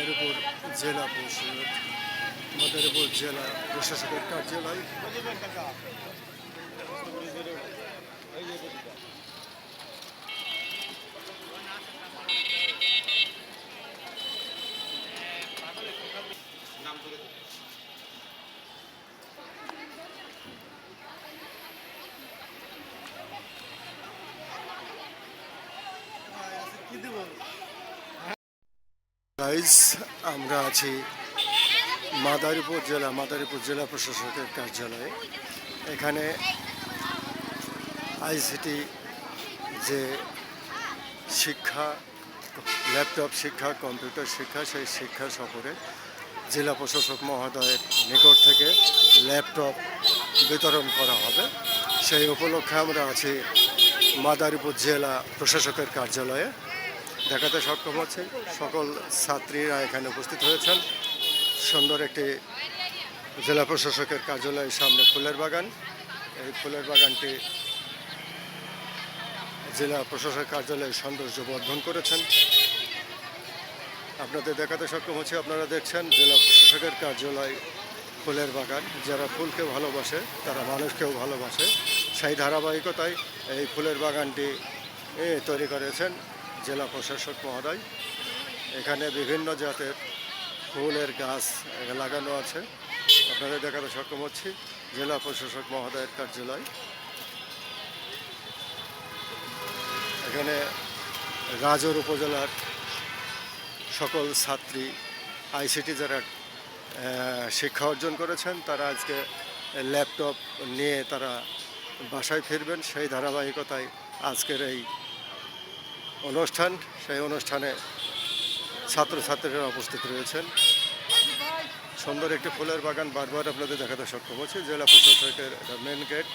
মাদারীপুর জেলা পরিষদ, মাদারীপুর জেলা প্রশাসকের কার্যালয়। গাইজ, আমরা আছি মাদারীপুর জেলা প্রশাসকের কার্যালয়ে। এখানে আইসিটি যে শিক্ষা, ল্যাপটপ শিক্ষা, কম্পিউটার শিক্ষা, সেই শিক্ষা সফরে জেলা প্রশাসক মহোদয়ের নিকট থেকে ল্যাপটপ বিতরণ করা হবে। সেই উপলক্ষে আমরা আছি মাদারীপুর জেলা প্রশাসকের কার্যালয়ে। দেখাতে সক্ষম হচ্ছে সকল ছাত্রীরা এখানে উপস্থিত হয়েছেন। সুন্দর একটি জেলা প্রশাসকের কার্যালয়ের সামনে ফুলের বাগান। এই ফুলের বাগানটি জেলা প্রশাসক কার্যালয়ের সৌন্দর্য বর্ধন করেছেন। আপনাদের দেখাতে সক্ষম হচ্ছে, আপনারা দেখছেন জেলা প্রশাসকের কার্যালয় ফুলের বাগান। যারা ফুলকে ভালোবাসে তারা মানুষকেও ভালোবাসে, সেই ধারাবাহিকতায় এই ফুলের বাগানটি তৈরি করেছেন জেলা প্রশাসক মহোদয়। এখানে বিভিন্ন জাতের ফুলের গাছ লাগানো আছে। আপনাদের দেখাতে সক্ষম হচ্ছি জেলা প্রশাসক মহোদয়ের কার্যালয়। এখানে রাজৌর উপজেলার সকল ছাত্রী আইসিটি যারা শিক্ষা অর্জন করেছেন তারা আজকে ল্যাপটপ নিয়ে তারা বাসায় ফিরবেন। সেই ধারাবাহিকতায় আজকের এই অনুষ্ঠান। সেই অনুষ্ঠানে ছাত্রছাত্রীরা উপস্থিত রয়েছেন। সুন্দর একটি ফুলের বাগান বারবার আপনাদের দেখাতে সক্ষম হচ্ছে। জেলা প্রশাসকের মেন গেট।